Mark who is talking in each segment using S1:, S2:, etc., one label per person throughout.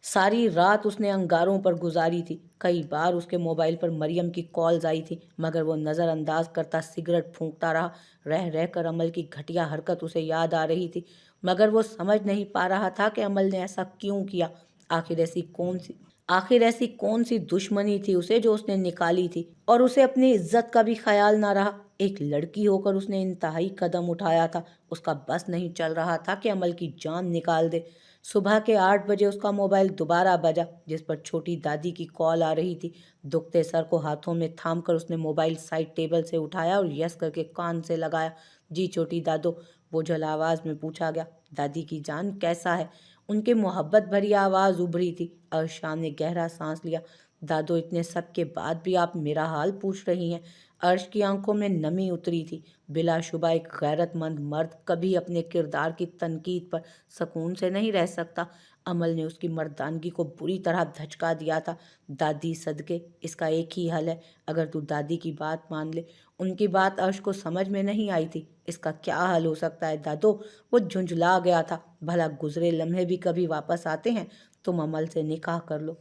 S1: सारी रात उसने अंगारों पर गुजारी थी। कई बार उसके मोबाइल पर मरियम की कॉल्स आई थी, मगर वो नज़रअंदाज करता सिगरेट फूंकता रहा। रह रह कर अमल की घटिया हरकत उसे याद आ रही थी, मगर वो समझ नहीं पा रहा था कि अमल ने ऐसा क्यों किया। आखिर ऐसी कौन सी आखिर ऐसी कौन सी दुश्मनी थी उसे जो उसने निकाली थी, और उसे अपनी इज्जत का भी ख्याल ना रहा। एक लड़की होकर उसने इंतहाई कदम उठाया था। उसका बस नहीं चल रहा था कि अमल की जान निकाल दे। सुबह के 8 बजे उसका मोबाइल दोबारा बजा, जिस पर छोटी दादी की कॉल आ रही थी। दुखते सर को हाथों में थाम कर उसने मोबाइल साइड टेबल से उठाया और यस करके कान से लगाया। जी छोटी दादो, बोझल आवाज में पूछा गया। दादी की जान कैसा है? उनकी मोहब्बत भरी आवाज उभरी थी। अर्शा ने गहरा सांस लिया। दादो, इतने सब के बाद भी आप मेरा हाल पूछ रही हैं? अर्श की आंखों में नमी उतरी थी। बिलाशुबा एक गैरतमंद मर्द कभी अपने किरदार की तनकीद पर सुकून से नहीं रह सकता। अमल ने उसकी मर्दानगी को बुरी तरह धचका दिया था। दादी सदके, इसका एक ही हल है, अगर तू दादी की बात मान ले। उनकी बात अर्श को समझ में नहीं आई थी। इसका क्या हल हो सकता है दादो? वो झुंझला गया था। भला गुजरे लम्हे भी कभी वापस आते हैं? तुम अमल से निकाह कर लो।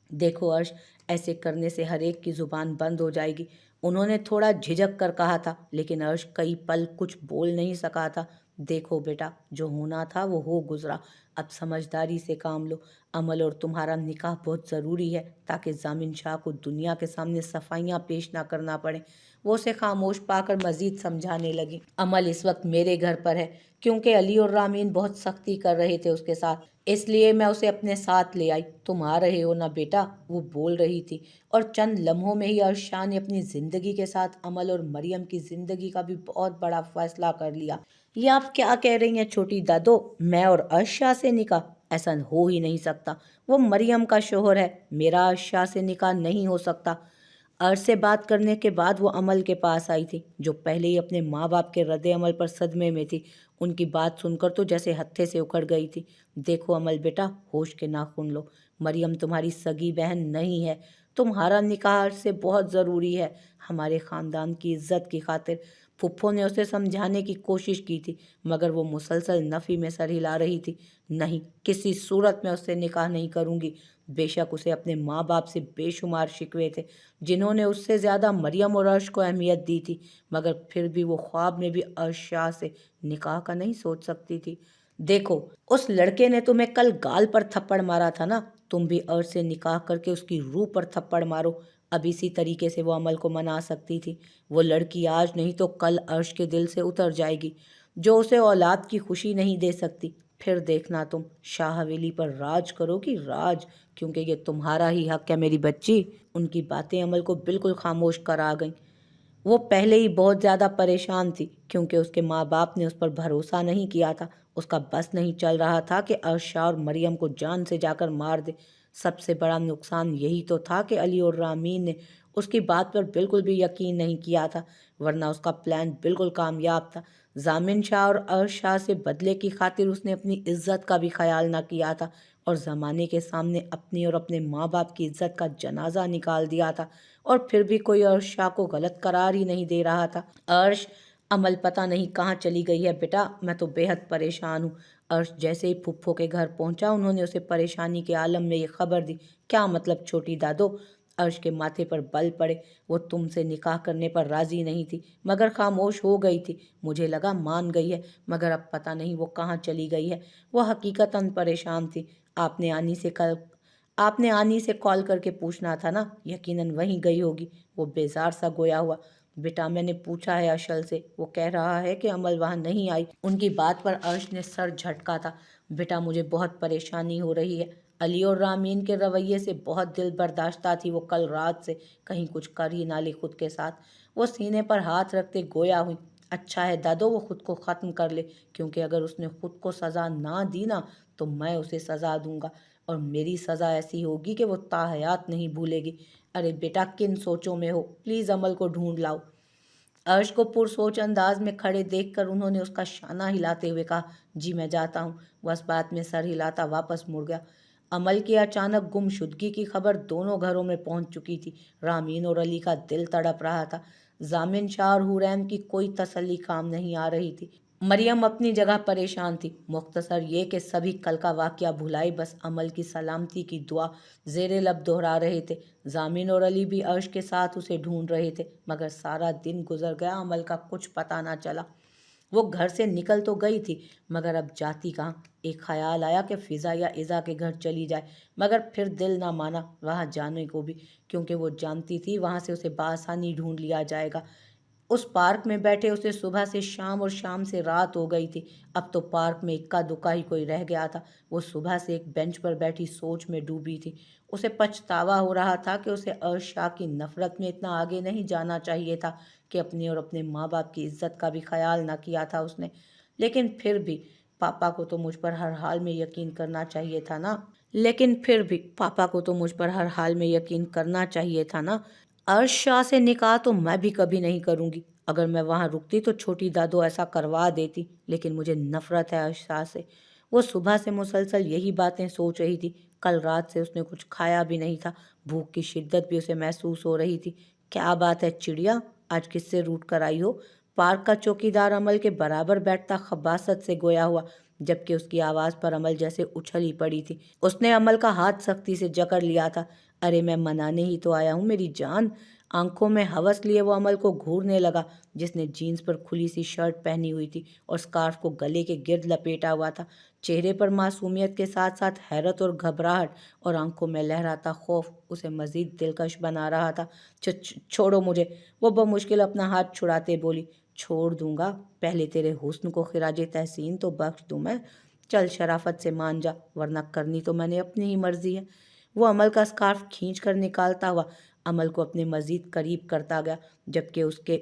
S1: देखो अर्श, ऐसे करने से हर एक की जुबान बंद हो जाएगी। उन्होंने थोड़ा झिझक कर कहा था, लेकिन अर्श कई पल कुछ बोल नहीं सका था। देखो बेटा, जो होना था वो हो गुजरा। अब समझदारी से काम लो। अमल और तुम्हारा निकाह बहुत ज़रूरी है, ताकि जामिन शाह को दुनिया के सामने सफाइयाँ पेश ना करना पड़े। वो उसे खामोश पाकर मजीद समझाने लगी। अमल इस वक्त मेरे घर पर है, क्योंकि अली और रामीन बहुत सख्ती कर रहे थे उसके साथ, इसलिए मैं उसे अपने साथ ले आई। तुम आ रहे हो ना बेटा? वो बोल रही थी, और चंद लम्हों में ही अर्शा ने अपनी ज़िंदगी के साथ अमल और मरियम की ज़िंदगी का भी बहुत बड़ा फैसला कर लिया। ये आप क्या कह रही हैं छोटी दादो? मैं और अर्शा से निकाह? ऐसा हो ही नहीं सकता। वो मरियम का शोहर है, मेरा अर्शा से निकाह नहीं हो सकता। अर्श से बात करने के बाद वो अमल के पास आई थी, जो पहले ही अपने माँ बाप के रद्द अमल पर सदमे में थी। उनकी बात सुनकर तो जैसे हत्थे से उखड़ गई थी। देखो अमल बेटा, होश के नाखून लो। मरियम तुम्हारी सगी बहन नहीं है। तुम्हारा निकाह अर्श से बहुत ज़रूरी है, हमारे ख़ानदान की इज्जत की खातिर। फुफ्फो ने उसे समझाने की कोशिश की थी, मगर वो मुसलसल नफ़ी में सर हिला रही थी। नहीं, किसी सूरत में उससे निकाह नहीं करूँगी। बेशक उसे अपने माँ बाप से बेशुमार शिकवे थे, जिन्होंने उससे ज़्यादा मरियम और अर्श को अहमियत दी थी, मगर फिर भी वो ख्वाब में भी अर्श शाह से निकाह का नहीं सोच सकती थी। देखो, उस लड़के ने तुम्हें कल गाल पर थप्पड़ मारा था ना, तुम भी अर्श से निकाह करके उसकी रूह पर थप्पड़ मारो। अब इसी तरीके से वो अमल को मना सकती थी। वो लड़की आज नहीं तो कल अर्श के दिल से उतर जाएगी, जो उसे औलाद की खुशी नहीं दे सकती। फिर देखना तुम शाह हवेली पर राज करोगी, राज, क्योंकि ये तुम्हारा ही हक है मेरी बच्ची। उनकी बातें अमल को बिल्कुल खामोश करा गईं। वो पहले ही बहुत ज़्यादा परेशान थी, क्योंकि उसके माँ बाप ने उस पर भरोसा नहीं किया था। उसका बस नहीं चल रहा था कि अर्शा और मरियम को जान से जाकर मार दे। सबसे बड़ा नुकसान यही तो था कि अली और रामीन ने उसकी बात पर बिल्कुल भी यकीन नहीं किया था, वरना उसका प्लान बिल्कुल कामयाब था। जामिन शाह और अर्शा से बदले की खातिर उसने अपनी इज्जत का भी ख्याल ना किया था, और ज़माने के सामने अपनी और अपने माँ बाप की इज्जत का जनाजा निकाल दिया था। और फिर भी कोई अर्शा को गलत करार ही नहीं दे रहा था। अर्श, अमल पता नहीं कहाँ चली गई है बेटा, मैं तो बेहद परेशान हूँ। अर्श जैसे ही फुफ्फो के घर पहुंचा, उन्होंने उसे परेशानी के आलम में ये खबर दी। क्या मतलब छोटी दादो? अर्श के माथे पर बल पड़े। वो तुमसे निकाह करने पर राजी नहीं थी, मगर खामोश हो गई थी। मुझे लगा मान गई है, मगर अब पता नहीं वो कहाँ चली गई है। वो हकीकतन परेशान थी। आपने आनी से कल आपने आनी से कॉल करके पूछना था ना, यकीनन वहीं गई होगी। वो बेजार सा गोया हुआ। बेटा, मैंने पूछा है अशल से, वो कह रहा है कि अमल वहाँ नहीं आई। उनकी बात पर अर्श ने सर झटका था। बेटा, मुझे बहुत परेशानी हो रही है। अली और रामीन के रवैये से बहुत दिल बर्दाश्ता थी वो कल रात से, कहीं कुछ कर ही ना ले खुद के साथ। वो सीने पर हाथ रखते गोया हुई। अच्छा है दादो, वो खुद को ख़त्म कर ले, क्योंकि अगर उसने खुद को सज़ा ना दी ना, तो मैं उसे सज़ा दूंगा, और मेरी सज़ा ऐसी होगी कि वो ताहयात नहीं भूलेगी। अरे बेटा, किन सोचों में हो? प्लीज़ अमल को ढूंढ लाओ। अर्श को पुरसोच अंदाज में खड़े देखकर उन्होंने उसका शाना हिलाते हुए कहा, जी मैं जाता हूँ। बस बात में सर हिलाता वापस मुड़ गया। अमल की अचानक गुमशुदगी की खबर दोनों घरों में पहुंच चुकी थी। रामीन और अली का दिल तड़प रहा था। जामिन शाह और हुरैन की कोई तसल्ली काम नहीं आ रही थी। मरियम अपनी जगह परेशान थी। मुख्तसर ये कि सभी कल का वाकया भुलाई बस अमल की सलामती की दुआ जेरे लब दोहरा रहे थे। जामिन और अली भी अर्श के साथ उसे ढूंढ रहे थे, मगर सारा दिन गुजर गया, अमल का कुछ पता ना चला। वो घर से निकल तो गई थी, मगर अब जाती कहाँ। एक ख्याल आया कि फ़िज़ा या इज़ा के घर चली जाए, मगर फिर दिल ना माना वहाँ जाने को भी, क्योंकि वो जानती थी वहाँ से उसे बआसानी ढूंढ लिया जाएगा। उस पार्क में बैठे उसे सुबह से शाम और शाम से रात हो गई थी। अब तो पार्क में इक्का दुक्का ही कोई रह गया था। वो सुबह से एक बेंच पर बैठी सोच में डूबी थी। उसे पछतावा हो रहा था कि उसे अर्श की नफ़रत में इतना आगे नहीं जाना चाहिए था, कि अपने और अपने माँ बाप की इज्जत का भी ख्याल ना किया था उसने। लेकिन फिर भी पापा को तो मुझ पर हर हाल में यकीन करना चाहिए था ना। लेकिन फिर भी पापा को तो मुझ पर हर हाल में यकीन करना चाहिए था ना। अर्श शाह से निकाह तो मैं भी कभी नहीं करूँगी। अगर मैं वहाँ रुकती तो छोटी दादू ऐसा करवा देती, लेकिन मुझे नफ़रत है अर्श शाह से। वो सुबह से मुसलसल यही बातें सोच रही थी। कल रात से उसने कुछ खाया भी नहीं था। भूख की शिद्दत भी उसे महसूस हो रही थी। क्या बात है चिड़िया, आज किससे रूठ कर आई हो? पार्क का चौकीदार अमल के बराबर बैठता खबासत से गोया हुआ, जबकि उसकी आवाज़ पर अमल जैसे उछल ही पड़ी थी। उसने अमल का हाथ सख्ती से जकड़ लिया था। अरे मैं मनाने ही तो आया हूँ मेरी जान। आंखों में हवस लिए वो अमल को घूरने लगा, जिसने जीन्स पर खुली सी शर्ट पहनी हुई थी और स्कार्फ को गले के गिर्द लपेटा हुआ था। चेहरे पर मासूमियत के साथ साथ हैरत और घबराहट, और आंखों में लहराता खौफ उसे मजीद दिलकश बना रहा था। छोड़ो मुझे, वो बमुश्किल अपना हाथ छुड़ाते बोली। छोड़ दूंगा, पहले तेरे हुस्न को खिराजे तहसीन तो बख्श दूं मैं। चल शराफत से मान जा, वरना करनी तो मैंने अपनी ही मर्जी है। वो अमल का स्कार्फ खींच कर निकालता हुआ अमल को अपने मजीद करीब करता गया, जबकि उसके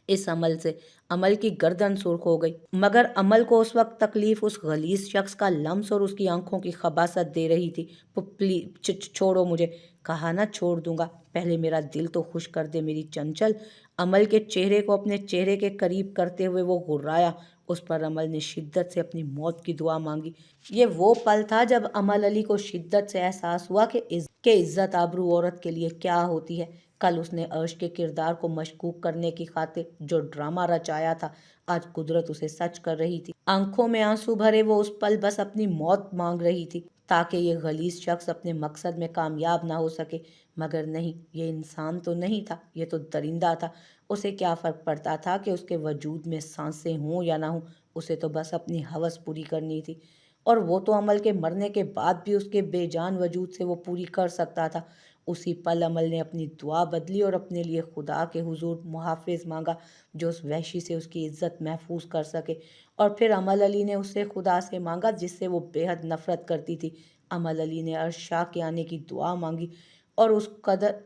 S1: इस अमल से अमल की गर्दन सुर्ख हो गई। मगर अमल को उस वक्त तकलीफ उस गलीज शख्स का लम्स और उसकी आंखों की खबासत दे रही थी। प्लीज छोड़ो मुझे, कहा ना छोड़ दूंगा, पहले मेरा दिल तो खुश कर दे मेरी चंचल। अमल के चेहरे को अपने चेहरे के करीब करते हुए वो गुर्राया। उस पर अमल ने शिद्दत से अपनी मौत की दुआ मांगी। ये वो पल था जब अमल अली को शिद्दत से एहसास हुआ कि इज्जत आबरू औरत के लिए क्या होती है। कल उसने अर्श के किरदार को मशकूक करने की खातिर जो ड्रामा रचाया था, आज कुदरत उसे सच कर रही थी। आंखों में आंसू भरे वो उस पल बस अपनी मौत मांग रही थी, ताकि ये गलीज शख्स अपने मकसद में कामयाब ना हो सके। मगर नहीं, ये इंसान तो नहीं था, ये तो दरिंदा था। उसे क्या फ़र्क पड़ता था कि उसके वजूद में सांसें हों या ना हों, उसे तो बस अपनी हवस पूरी करनी थी। और वो तो अमल के मरने के बाद भी उसके बेजान वजूद से वो पूरी कर सकता था। उसी पल अमल ने अपनी दुआ बदली और अपने लिए खुदा के हुजूर मुहाफ़िज़ मांगा, जो उस वहशी से उसकी इज़्ज़त महफूज कर सके। और फिर अमल अली ने उससे खुदा से मांगा जिससे वो बेहद नफ़रत करती थी। अमल अली ने अर्श शाह के आने की दुआ मांगी, और उस कदर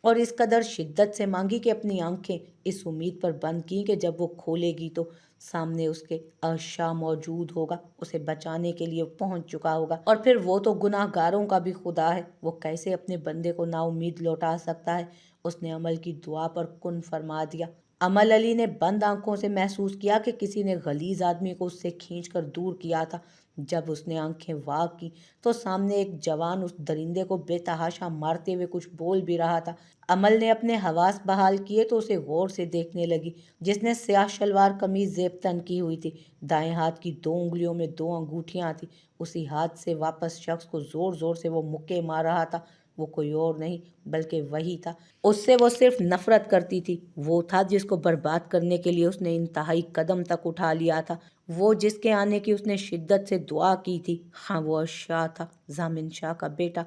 S1: और इस कदर शिद्दत से मांगी कि अपनी आंखें इस उम्मीद पर बंद की कि जब वो खोलेगी तो सामने उसके अर्श शाह मौजूद होगा, उसे बचाने के लिए पहुंच चुका होगा। और फिर वो तो गुनाहगारों का भी खुदा है, वो कैसे अपने बंदे को नाउम्मीद लौटा सकता है। उसने अमल की दुआ पर कुन फरमा दिया। अमल अली ने बंद आंखों से महसूस किया कि किसी ने गलीज आदमी को उससे खींचकर दूर किया था। जब उसने आंखें वाह की तो सामने एक जवान उस दरिंदे को बेतहाशा मारते हुए कुछ बोल भी रहा था। अमल ने अपने हवास बहाल किए तो उसे गौर से देखने लगी, जिसने स्याह शलवार कमीज जेब तन की हुई थी। दाएं हाथ की दो उंगलियों में दो अंगूठियां थी। उसी हाथ से वापस शख्स को जोर जोर से वो मुक्के मार रहा था। वो कोई और नहीं बल्कि वही था। उससे वो सिर्फ नफरत करती थी। वो था जिसको बर्बाद करने के लिए उसने इंतहाई कदम तक उठा लिया था। वो जिसके आने की उसने शिद्दत से दुआ की थी। हाँ, वो अर्शाह था, जामिन शाह का बेटा।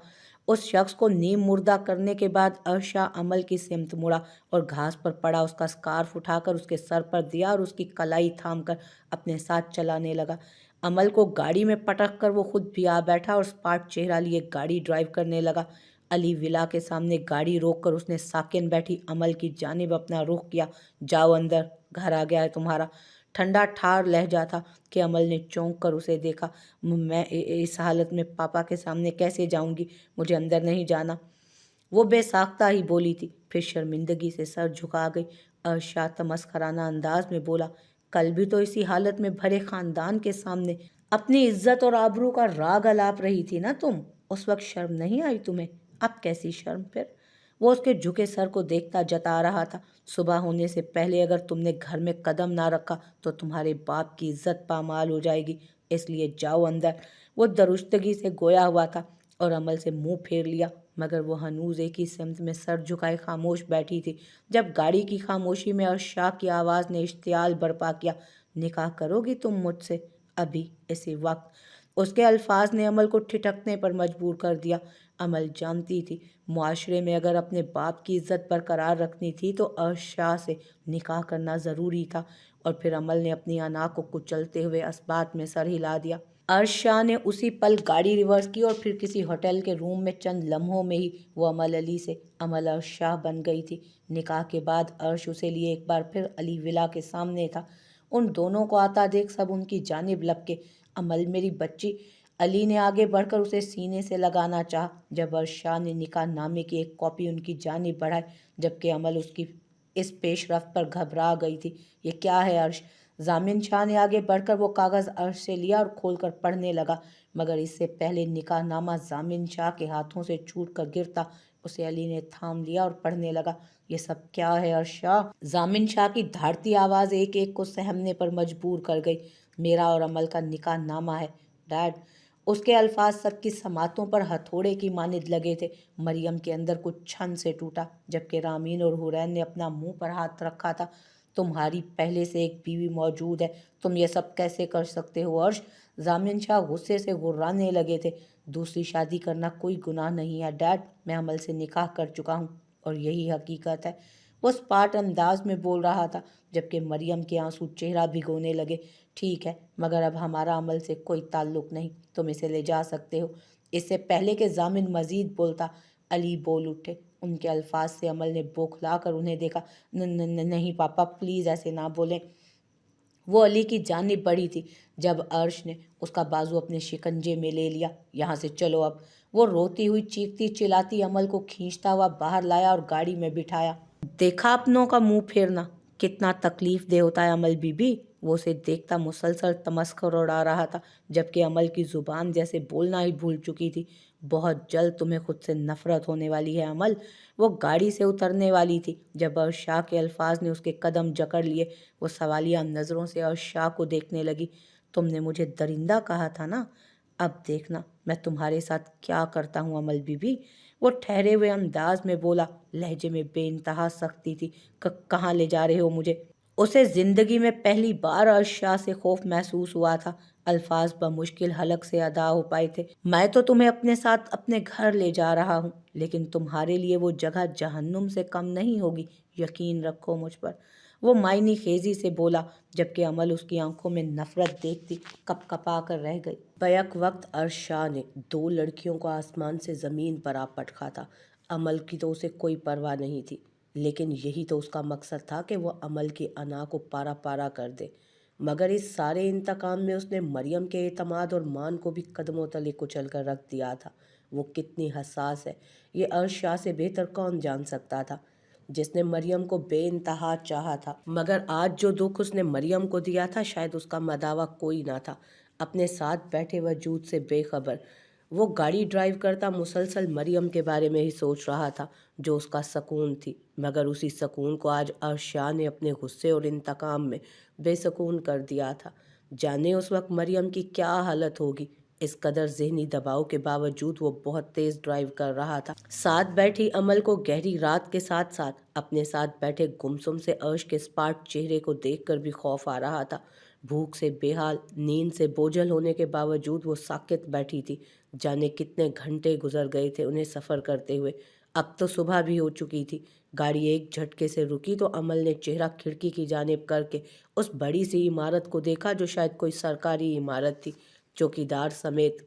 S1: उस शख्स को नीम मुर्दा करने के बाद अर्शाह अमल की सिमत मुड़ा और घास पर पड़ा उसका स्कार्फ उठाकर उसके सर पर दिया और उसकी कलाई थामकर अपने साथ चलाने लगा। अमल को गाड़ी में पटक कर वो खुद भी आ बैठा और स्पार्ट चेहरा लिए गाड़ी ड्राइव करने लगा। अली विला के सामने गाड़ी रोककर उसने साकिन बैठी अमल की जानिब अपना रुख किया। जाओ अंदर, घर आ गया है तुम्हारा। ठंडा ठार लहजा था कि अमल ने चौंक कर उसे देखा। मैं इस हालत में पापा के सामने कैसे जाऊंगी? मुझे अंदर नहीं जाना, वो बेसाख्ता ही बोली थी। फिर शर्मिंदगी से सर झुका गई। अर्शाद तमस्खराना अंदाज में बोला, कल भी तो इसी हालत में भरे खानदान के सामने अपनी इज्जत और आबरू का राग अलाप रही थी ना तुम। उस वक्त शर्म नहीं आई तुम्हें? अब कैसी शर्म फिर? वो उसके झुके सर को देखता जता रहा था। सुबह होने से पहले अगर तुमने घर में कदम ना रखा तो तुम्हारे बाप की इज्जत पामाल हो जाएगी, इसलिए जाओ अंदर। वो दरुस्तगी से गोया हुआ था और अमल से मुंह फेर लिया, मगर वो हनूज एक ही सिमत में सर झुकाए खामोश बैठी थी। जब गाड़ी की खामोशी में अर्शाह की आवाज़ ने इश्तियाल बर्पा किया, निकाह करोगी तुम मुझसे अभी इसी वक्त? उसके अल्फाज ने अमल को ठिठकने पर मजबूर कर दिया। अमल जानती थी मुआशरे में अगर अपने बाप की इज्जत बरकरार रखनी थी तो अर्शाह से निकाह करना ज़रूरी था। और फिर अमल ने अपनी अना को कुचलते हुए इस्बात में सर हिला दिया। अर्शाह ने उसी पल गाड़ी रिवर्स की और फिर किसी होटल के रूम में चंद लम्हों में ही वो अमल अली से अमल अर्शाह बन गई थी। निकाह के बाद अर्श उसे लिए एक बार फिर अली विला के सामने था। उन दोनों को आता देख सब उनकी जानिब लपके। अमल मेरी बच्ची, अली ने आगे बढ़कर उसे सीने से लगाना चाहा जब अर्शाह ने निकाह नामे की एक कॉपी उनकी जानिब बढ़ाई, जबकि अमल उसकी इस पेशरफ्त पर घबरा गई थी। ये क्या है अर्श? जामिन शाह ने आगे बढ़कर वो कागज़ अर्श से लिया और खोलकर पढ़ने लगा, मगर इससे पहले निकाह नामा जामिन शाह के हाथों से छूट कर गिरता उसे अली ने थाम लिया और पढ़ने लगा। ये सब क्या है अर्शाह? जामिन शाह की धारती आवाज़ एक एक को सहमने पर मजबूर कर गई। मेरा और अमल का निकाह नामा है डैड। उसके अल्फाज सबकी समातों पर हथौड़े की मानिद लगे थे। मरियम के अंदर कुछ छन से टूटा, जबकि रामीन और हुरैन ने अपना मुंह पर हाथ रखा था। तुम्हारी पहले से एक बीवी मौजूद है, तुम ये सब कैसे कर सकते हो अर्श? जामिन शाह गुस्से से गुर्राने लगे थे। दूसरी शादी करना कोई गुनाह नहीं है डैड, मैं अमल से निकाह कर चुका हूँ और यही हकीकत है। वो स्पाट अंदाज में बोल रहा था, जबकि मरियम के आंसू चेहरा भिगोने लगे। ठीक है, मगर अब हमारा अमल से कोई ताल्लुक नहीं, तुम इसे ले जा सकते हो। इससे पहले कि जामिन मजीद बोलता, अली बोल उठे। उनके अल्फाज से अमल ने बौखला कर उन्हें देखा। नहीं पापा, प्लीज़ ऐसे ना बोलें। वो अली की जानिब बढ़ी थी जब अर्श ने उसका बाजू अपने शिकंजे में ले लिया। यहाँ से चलो अब। वो रोती हुई चीखती चिल्लाती अमल को खींचता हुआ बाहर लाया और गाड़ी में बिठाया। देखा अपनों का मुंह फेरना कितना तकलीफ दे होता है अमल बीबी। वो उसे देखता मुसलसल तमस्खर उड़ा रहा था, जबकि अमल की जुबान जैसे बोलना ही भूल चुकी थी। बहुत जल्द तुम्हें खुद से नफरत होने वाली है अमल। वो गाड़ी से उतरने वाली थी जब अर्शाह के अल्फाज ने उसके कदम जकड़ लिए। वो सवालिया नज़रों से अर्शाह को देखने लगी। तुमने मुझे दरिंदा कहा था ना, अब देखना मैं तुम्हारे साथ क्या करता हूँ अमल बीबी। वो ठहरे हुए अंदाज में बोला, लहजे में बेइंतहा सख्ती थी। कहाँ ले जा रहे हो मुझे? उसे जिंदगी में पहली बार अर्शाह से खौफ महसूस हुआ था। अल्फाज बमुश्किल हलक से अदा हो पाए थे। मैं तो तुम्हें अपने साथ अपने घर ले जा रहा हूँ, लेकिन तुम्हारे लिए वो जगह जहन्नुम से कम नहीं होगी, यकीन रखो मुझ पर। वो मायनी खेजी से बोला, जबकि अमल उसकी आंखों में नफरत देखती कपकपा कर रह गई। बैक वक्त अर्शाह ने दो लड़कियों को आसमान से ज़मीन पर आ पटका था। अमल की तो उसे कोई परवाह नहीं थी, लेकिन यही तो उसका मकसद था कि वो अमल की अना को पारा पारा कर दे। मगर इस सारे इंतकाम में उसने मरियम के एतमाद और मान को भी कदमों तले कुचल कर रख दिया था। वो कितनी हसास है ये अर्शाह से बेहतर कौन जान सकता था, जिसने मरियम को बेइंतहा चाहा था। मगर आज जो दुख उसने मरियम को दिया था, शायद उसका मदावा कोई ना था। अपने साथ बैठे वजूद से बेखबर वो गाड़ी ड्राइव करता मुसलसल मरियम के बारे में ही सोच रहा था, जो उसका सकून थी। मगर उसी सकून को आज अर्शाह ने अपने गुस्से और इंतकाम में बेसकून कर दिया था। जाने उस वक्त मरियम की क्या हालत होगी। इस कदर ज़हनी दबाव के बावजूद वो बहुत तेज़ ड्राइव कर रहा था। साथ बैठी अमल को गहरी रात के साथ साथ अपने साथ बैठे गुमसुम से अर्श के स्पाट चेहरे को देखकर भी खौफ आ रहा था। भूख से बेहाल, नींद से बोझल होने के बावजूद वो साकित बैठी थी। जाने कितने घंटे गुजर गए थे उन्हें सफ़र करते हुए। अब तो सुबह भी हो चुकी थी। गाड़ी एक झटके से रुकी तो अमल ने चेहरा खिड़की की जानिब करके उस बड़ी सी इमारत को देखा, जो शायद कोई सरकारी इमारत थी। चौकीदार समेत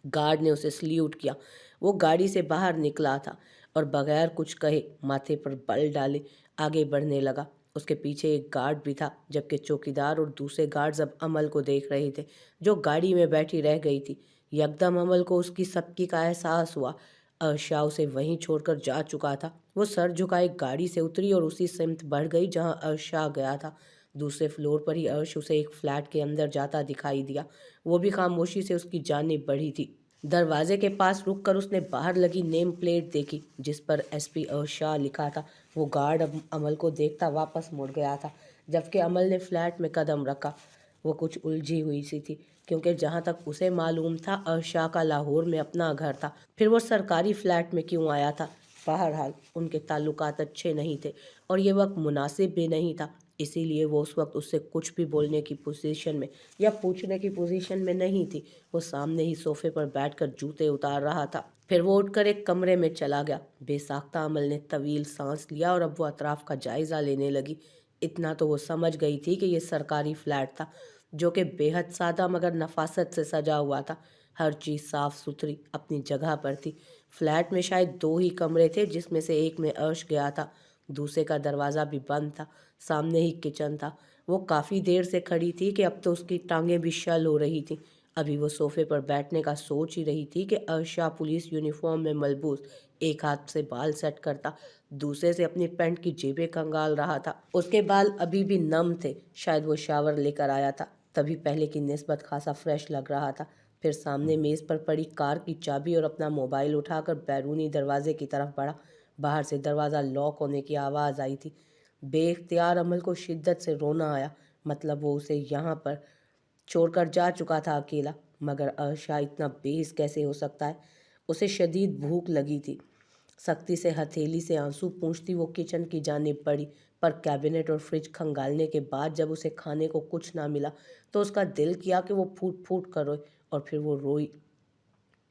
S1: गार्ड ने उसे सल्यूट किया। वो गाड़ी से बाहर निकला था और बगैर कुछ कहे माथे पर बल डाले आगे बढ़ने लगा। उसके पीछे एक गार्ड भी था, जबकि चौकीदार और दूसरे गार्ड्स अब अमल को देख रहे थे, जो गाड़ी में बैठी रह गई थी। यकदम अमल को उसकी सबकी का एहसास हुआ। अर्शाह उसे वहीं छोड़कर जा चुका था। वो सर झुकाए गाड़ी से उतरी और उसी सिमत बढ़ गई जहां अर्शाह गया था। दूसरे फ्लोर पर ही अर्श उसे एक फ्लैट के अंदर जाता दिखाई दिया। वो भी खामोशी से उसकी जानिब बढ़ी थी। दरवाजे के पास रुककर उसने बाहर लगी नेम प्लेट देखी जिस पर एसपी अर्श शाह लिखा था। वो गार्ड अब अमल को देखता वापस मुड़ गया था, जबकि अमल ने फ्लैट में कदम रखा। वो कुछ उलझी हुई सी थी, क्योंकि जहाँ तक उसे मालूम था अर्श शाह का लाहौर में अपना घर था, फिर वो सरकारी फ्लैट में क्यों आया था। बहरहाल उनके ताल्लुकात अच्छे नहीं थे और ये वक्त मुनासिब भी नहीं था, इसीलिए वो उस वक्त उससे कुछ भी बोलने की पोजीशन में या पूछने की पोजीशन में नहीं थी। वो सामने ही सोफे पर बैठकर जूते उतार रहा था। फिर वो उठकर एक कमरे में चला गया। बेसाख्ता अमल ने तवील सांस लिया और अब वो अतराफ का जायजा लेने लगी। इतना तो वो समझ गई थी कि ये सरकारी फ्लैट था, जो कि बेहद सादा मगर नफासत से सजा हुआ था। हर चीज़ साफ सुथरी अपनी जगह पर थी। फ्लैट में शायद 2 ही कमरे थे, जिसमें से एक में अर्श गया था, दूसरे का दरवाज़ा भी बंद था। सामने ही किचन था। वो काफ़ी देर से खड़ी थी कि अब तो उसकी टांगें भी शल हो रही थी। अभी वो सोफे पर बैठने का सोच ही रही थी कि अर्शा पुलिस यूनिफॉर्म में मलबूस एक हाथ से बाल सेट करता, दूसरे से अपनी पैंट की जेबें खंगाल रहा था। उसके बाल अभी भी नम थे, शायद वो शावर लेकर आया था, तभी पहले की निस्बत खासा फ्रेश लग रहा था। फिर सामने मेज़ पर पड़ी कार की चाबी और अपना मोबाइल उठाकर बैरूनी दरवाजे की तरफ बढ़ा। बाहर से दरवाज़ा लॉक होने की आवाज़ आई थी। बेख्तियार अमल को शिद्दत से रोना आया। मतलब वो उसे यहाँ पर छोड़कर जा चुका था अकेला, मगर अर्शा इतना बेहिस कैसे हो सकता है। उसे शदीद भूख लगी थी। सख्ती से हथेली से आंसू पूंछती वो किचन की जानिब बढ़ी, पर कैबिनेट और फ्रिज खंगालने के बाद जब उसे खाने को कुछ ना मिला तो उसका दिल किया कि वो फूट फूट कर रोए। और फिर वो रोई,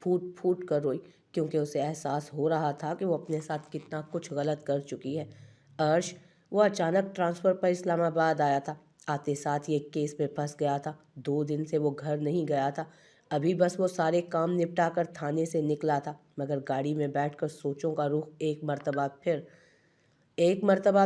S1: फूट फूट कर रोई, क्योंकि उसे एहसास हो रहा था कि वो अपने साथ कितना कुछ गलत कर चुकी है। अर्श, वो अचानक ट्रांसफ़र पर इस्लामाबाद आया था। आते साथ ही एक केस में फंस गया था। 2 दिन से वो घर नहीं गया था। अभी बस वो सारे काम निपटा कर थाने से निकला था, मगर गाड़ी में बैठकर सोचों का रुख एक मर्तबा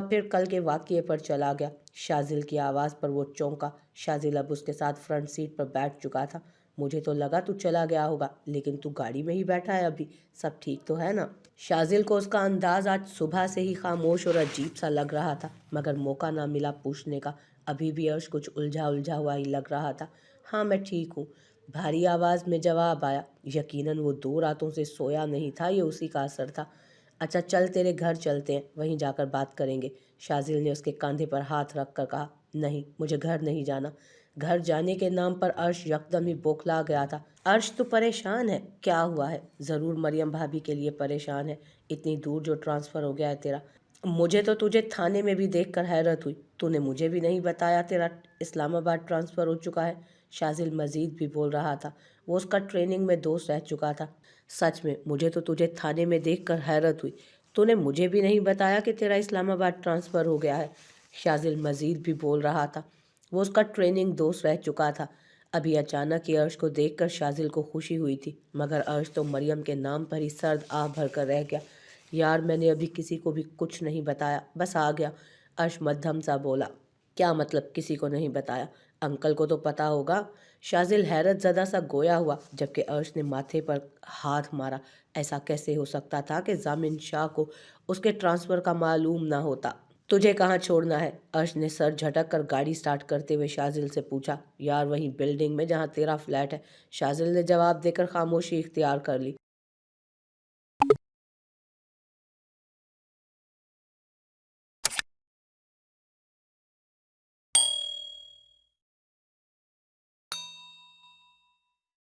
S1: फिर कल के वाक़ये पर चला गया। शाज़िल की आवाज़ पर वो चौंका। शाज़िल अब उसके साथ फ्रंट सीट पर बैठ चुका था। मुझे तो लगा तू चला गया होगा, लेकिन तू गाड़ी में ही बैठा है अभी, सब ठीक तो है ना। शाज़िल को उसका अंदाज आज सुबह से ही खामोश और अजीब सा लग रहा था, मगर मौका ना मिला पूछने का। अभी भी अर्श कुछ उलझा उलझा हुआ ही लग रहा था। हाँ, मैं ठीक हूँ, भारी आवाज़ में जवाब आया। यकीनन वो 2 रातों से सोया नहीं था, ये उसी का असर था। अच्छा चल, तेरे घर चलते हैं, वहीं जाकर बात करेंगे। शाज़िल ने उसके कंधे पर हाथ रख कर कहा। नहीं, मुझे घर नहीं जाना। घर जाने के नाम पर अर्श यकदम ही बौखला गया था। अर्श, तू परेशान है? क्या हुआ है? ज़रूर मरियम भाभी के लिए परेशान है। इतनी दूर जो ट्रांसफ़र हो गया है तेरा। मुझे तो तुझे थाने में भी देखकर हैरत हुई। तूने मुझे भी नहीं बताया तेरा इस्लामाबाद ट्रांसफ़र हो चुका है। शाज़िल मज़ीद भी बोल रहा था। वो उसका ट्रेनिंग में दोस्त रह चुका था। सच में मुझे तो तुझे थाने में देखकर हैरत हुई। तूने मुझे भी नहीं बताया कि तेरा इस्लामाबाद ट्रांसफ़र हो गया है। शाज़िल मज़ीद भी बोल रहा था। वो उसका ट्रेनिंग दोस्त रह चुका था। अभी अचानक ही अर्श को देखकर शाज़िल को खुशी हुई थी, मगर अर्श तो मरियम के नाम पर ही सर्द आह भर कर रह गया। यार, मैंने अभी किसी को भी कुछ नहीं बताया, बस आ गया। अर्श मध्यम सा बोला। क्या मतलब किसी को नहीं बताया? अंकल को तो पता होगा। शाज़िल हैरत ज़दा सा गोया हुआ, जबकि अर्श ने माथे पर हाथ मारा। ऐसा कैसे हो सकता था कि जामिन शाह को उसके ट्रांसफ़र का मालूम ना होता। तुझे कहाँ छोड़ना है? अर्श ने सर झटक कर गाड़ी स्टार्ट करते हुए शाज़िल से पूछा। यार, वहीं बिल्डिंग में जहाँ तेरा फ्लैट है। शाज़िल ने जवाब देकर खामोशी इख्तियार कर ली।